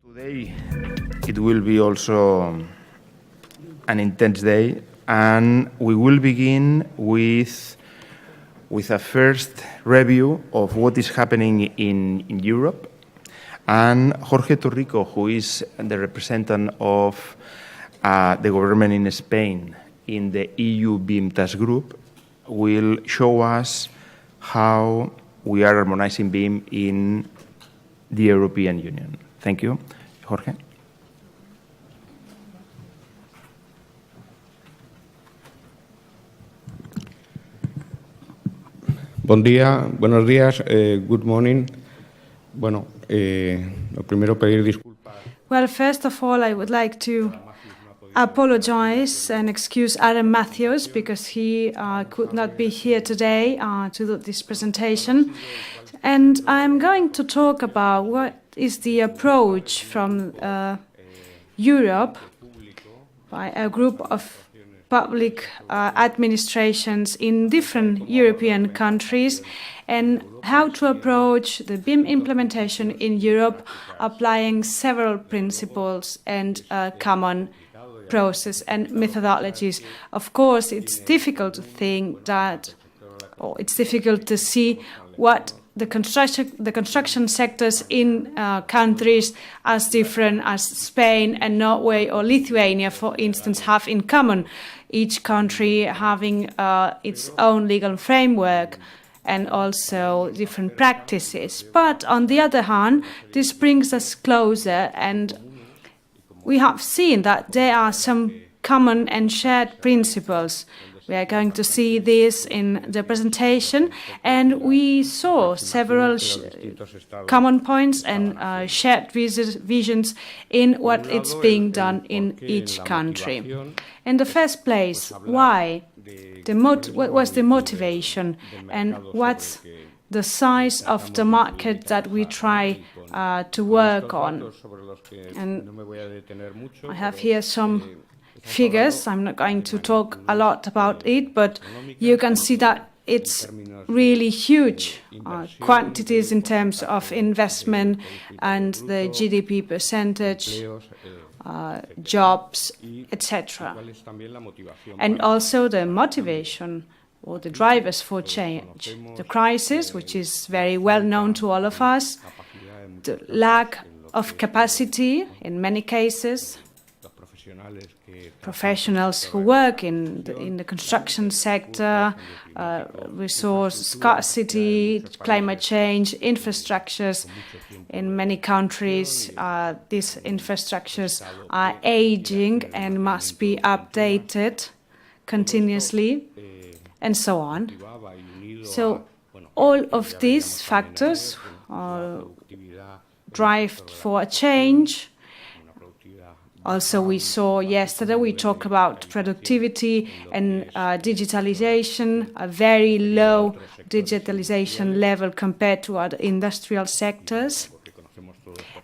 Today it will be also an intense day, and we will begin with a first review of what is happening in Europe. And Jorge Torrico, who is the representative of the government in Spain in the EU BIM task group, will show us how we are harmonizing BIM in the European Union. Thank you. Jorge. Buen día, buenos días, good morning. Bueno, lo primero pedir disculpas. Well, first of all, I would like to apologize and excuse Adam Matthews because he could not be here today to do this presentation. And I'm going to talk about what is the approach from Europe by a group of public administrations in different European countries and how to approach the BIM implementation in Europe, applying several principles and common process and methodologies. Of course, it's difficult to think that, or it's difficult to see what the construction sectors in countries as different as Spain and Norway or Lithuania, for instance, have in common. Each country having its own legal framework and also different practices. But on the other hand, this brings us closer, and we have seen that there are some common and shared principles. We are going to see this in the presentation, and we saw several common points and shared visions in what is being done in each country. In the first place, why? What was the motivation, and what's the size of the market that we try to work on? And I have here some figures. I'm not going to talk a lot about it, but you can see that it's really huge quantities in terms of investment and the GDP percentage, jobs, etc. And also the motivation or the drivers for change. The crisis, which is very well known to all of us, the lack of capacity in many cases, professionals who work in the construction sector, resource scarcity, climate change, infrastructures. In many countries, these infrastructures are aging and must be updated continuously, and so on. So all of these factors drive for a change. Also, we saw yesterday, we talked about productivity and digitalization, a very low digitalization level compared to other industrial sectors.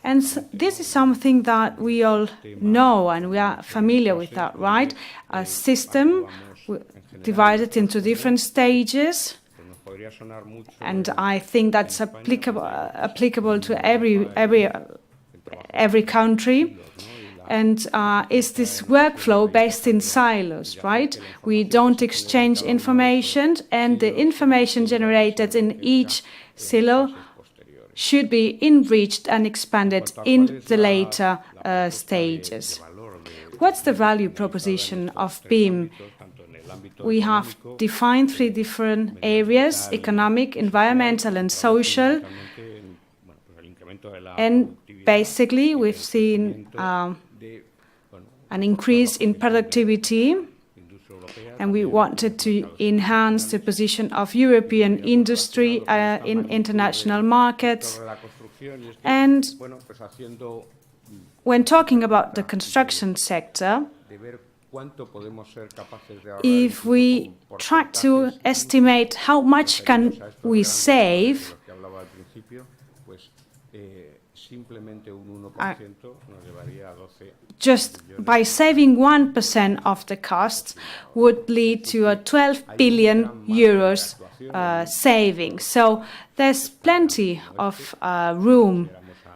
And this is something that we all know and we are familiar with that, right? A system divided into different stages. And I think that's applicable to every country. And is this workflow based in silos, right? We don't exchange information, and the information generated in each silo should be enriched and expanded in the later stages. What's the value proposition of BIM? We have defined 3 different areas: economic, environmental, and social. And basically, we've seen an increase in productivity, and we wanted to enhance the position of European industry in international markets. And when talking about the construction sector, if we try to estimate how much can we save, just by saving 1% of the costs would lead to a 12 billion euros saving. So there's plenty of room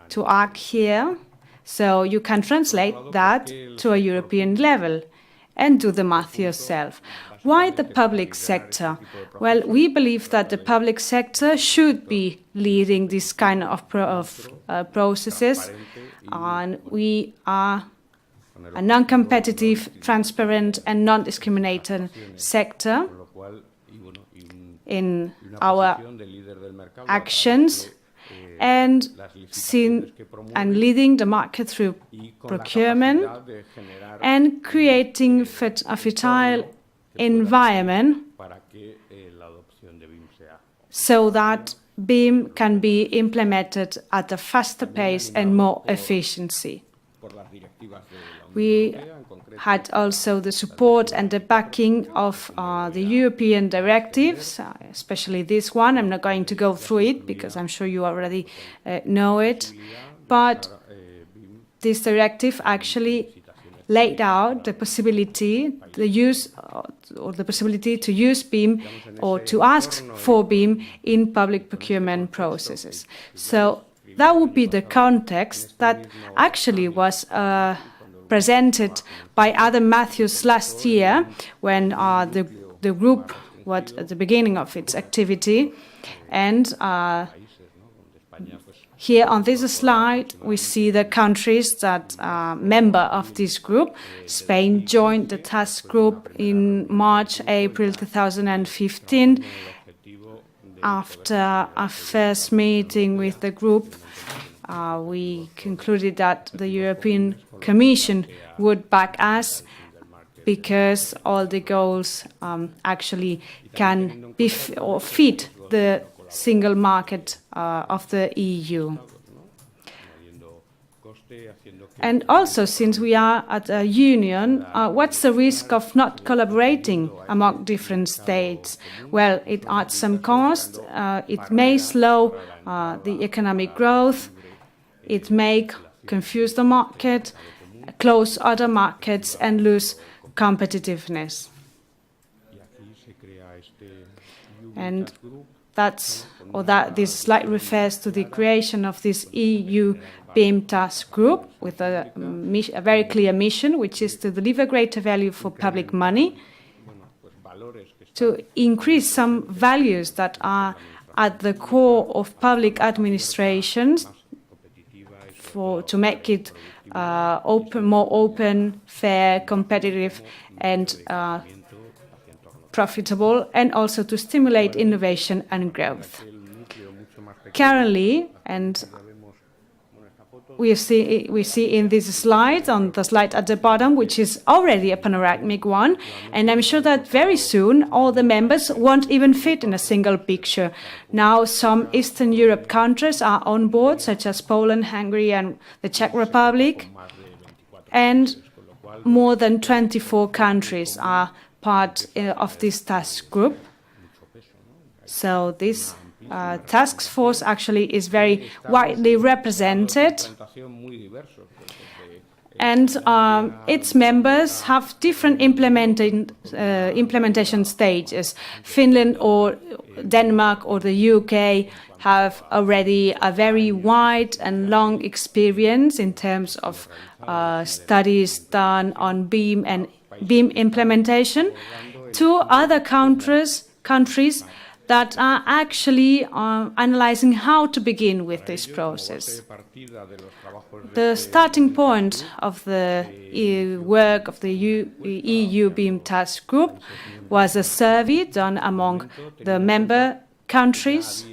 to act here. So you can translate that to a European level and do the math yourself. Why the public sector? Well, we believe that the public sector should be leading this kind of processes, and we are a non-competitive, transparent and non-discriminating sector in our actions and leading the market through procurement and creating a fertile environment so that BIM can be implemented at a faster pace and more efficiency. We had also the support and the backing of the European directives, especially this one. I'm not going to go through it because I'm sure you already know it. But this directive actually laid out the possibility, the possibility to use BIM or to ask for BIM in public procurement processes. So that would be the context that actually was presented by Adam Matthews last year when the group was at the beginning of its activity. And here on this slide, we see the countries that are member of this group. Spain joined the task group in March, April 2015. After a first meeting with the group, we concluded that the European Commission would back us because all the goals actually can be fit the single market of the EU. And also, since we are at a union, what's the risk of not collaborating among different states? Well, it adds some cost, it may slow the economic growth, it may confuse the market, close other markets and lose competitiveness. And this slide refers to the creation of this EU BIM task group with a very clear mission, which is to deliver greater value for public money, to increase some values that are at the core of public administrations, to make it more open, fair, competitive, and profitable, and also to stimulate innovation and growth. Currently, and we see in this slide, on the slide at the bottom, which is already a panoramic one, and I'm sure that very soon all the members won't even fit in a single picture. Now some Eastern Europe countries are on board, such as Poland, Hungary and the Czech Republic, and more than 24 countries are part of this task group. So this task force actually is very widely represented, and its members have different implementation stages. Finland or Denmark or the UK have already a very wide and long experience in terms of studies done on BIM and BIM implementation. Two other countries that are actually analyzing how to begin with this process. The starting point of the work of the EU BIM task group was a survey done among the member countries.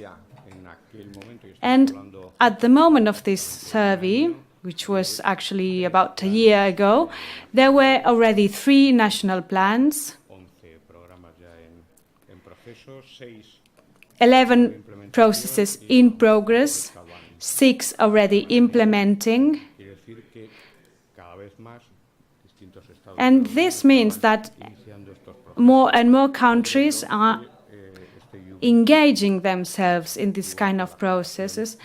And at the moment of this survey, which was actually about a year ago, there were already 3 national plans, 11 processes in progress, 6 already implementing. And this means that more and more countries are engaging themselves in this kind of processes,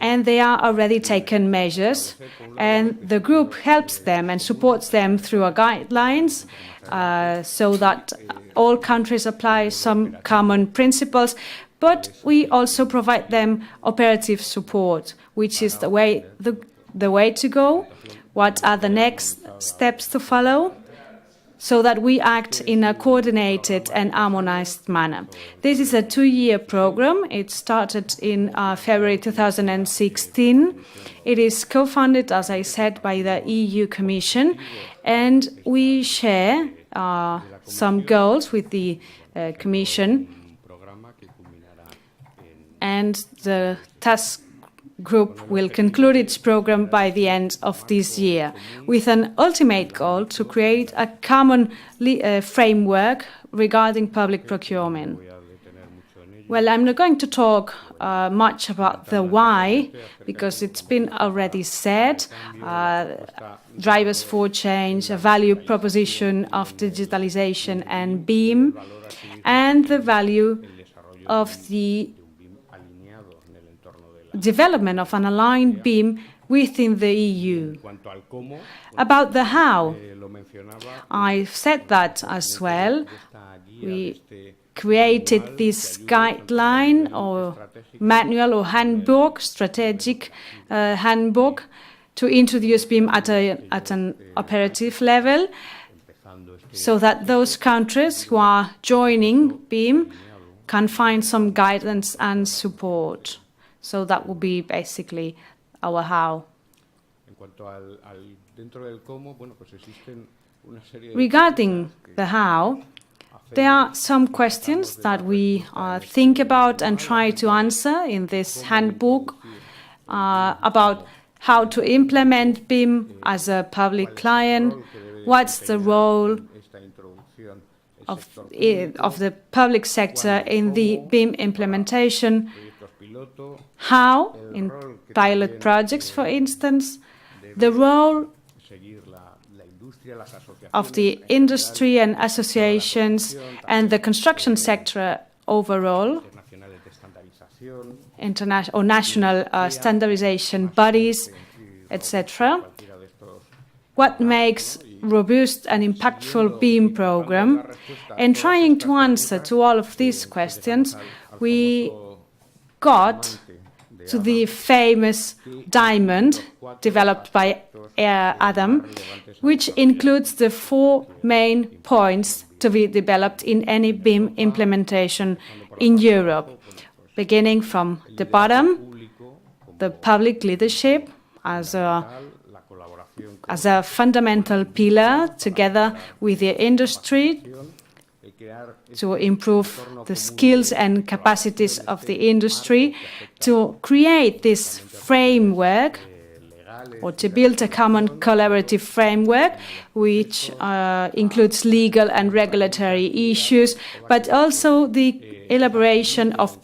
and they are already taken measures, and the group helps them and supports them through guidelines so that all countries apply some common principles, but we also provide them operative support, which is the way to go, what are the next steps to follow, so that we act in a coordinated and harmonized manner. This is a 2-year program. It started in February 2016. It is co-funded, as I said, by the EU Commission, and we share some goals with the Commission, and the task group will conclude its program by the end of this year, with an ultimate goal to create a common framework regarding public procurement. Well, I'm not going to talk much about the why, because it's been already said. Drivers for change, a value proposition of digitalization and BIM, and the value of the development of an aligned BIM within the EU. About the how, I've said that as well. We created this guideline or manual or handbook, strategic handbook, to introduce BIM at an operative level, so that those countries who are joining BIM can find some guidance and support. So that will be basically our how. Regarding the how, there are some questions that we think about and try to answer in this handbook about how to implement BIM as a public client, what's the role of the public sector in the BIM implementation, how, in pilot projects, for instance, the role of the industry and associations and the construction sector overall, international or national standardization bodies, etc. What makes robust and impactful BIM program? And trying to answer to all of these questions, we got to the famous diamond developed by Adam, which includes the 4 main points to be developed in any BIM implementation in Europe, beginning from the bottom, the public leadership as a fundamental pillar, together with the industry, to improve the skills and capacities of the industry, to create this framework, or to build a common collaborative framework, which includes legal and regulatory issues, but also the elaboration of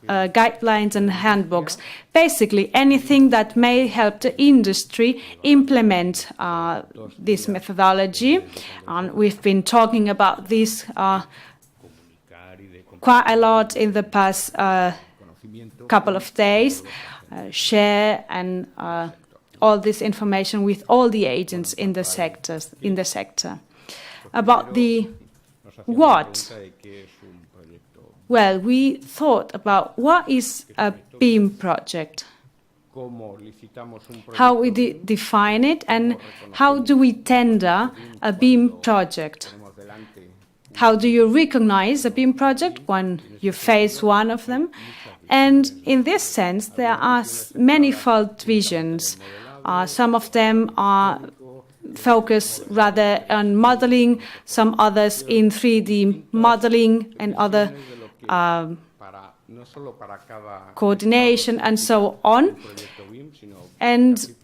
guidelines and handbooks. Basically, anything that may help the industry implement this methodology. And we've been talking about this quite a lot in the past couple of days. Share and all this information with all the agents in the sector. About the what? Well, we thought about what is a BIM project, how we define it, and how do we tender a BIM project. How do you recognize a BIM project when you face one of them? And in this sense, there are manifold visions. Some of them are focused rather on modeling, some others in 3D modeling and other coordination and so on. And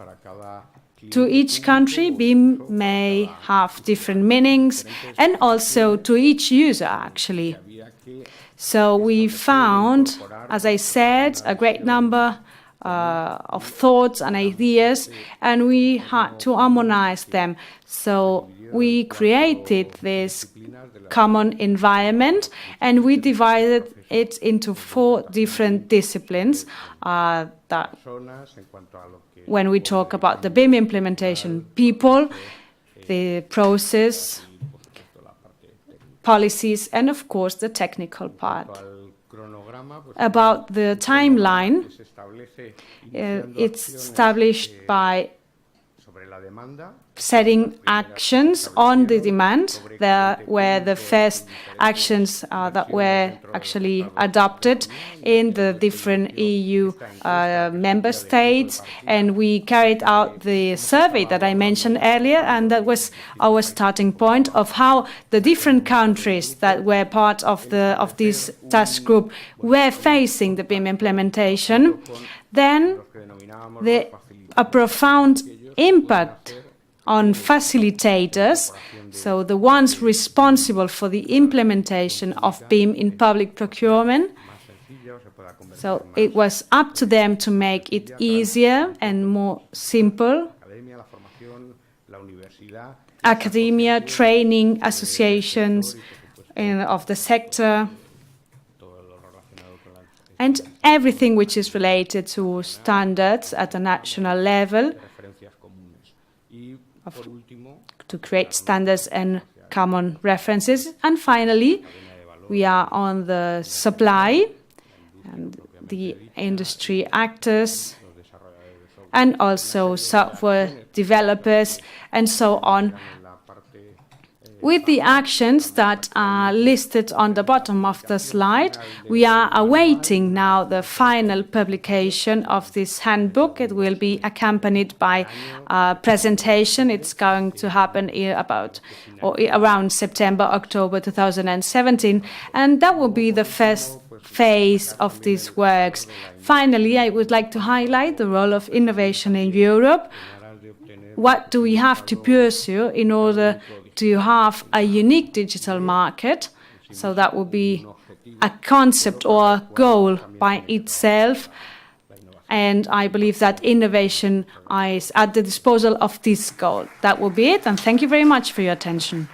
to each country, BIM may have different meanings, and also to each user, actually. So we found, as I said, a great number of thoughts and ideas, and we had to harmonize them. So we created this common environment, and we divided it into 4 different disciplines that when we talk about the BIM implementation: people, the process, policies, and of course the technical part. About the timeline, it's established by setting actions on the demand. There were the first actions that were actually adopted in the different EU member states, and we carried out the survey that I mentioned earlier, and that was our starting point of how the different countries that were part of this task group were facing the BIM implementation. Then a profound impact on facilitators, so the ones responsible for the implementation of BIM in public procurement. So it was up to them to make it easier and more simple. Academia, training, associations of the sector, and everything which is related to standards at a national level, to create standards and common references. And finally, we are on the supply and the industry actors, and also software developers, and so on, with the actions that are listed on the bottom of the slide. We are awaiting now the final publication of this handbook. It will be accompanied by a presentation. It's going to happen around September, October 2017, and that will be the first phase of these works. Finally, I would like to highlight the role of innovation in Europe. What do we have to pursue in order to have a unique digital market? So that will be a concept or a goal by itself. And I believe that innovation is at the disposal of this goal. That will be it, and thank you very much for your attention.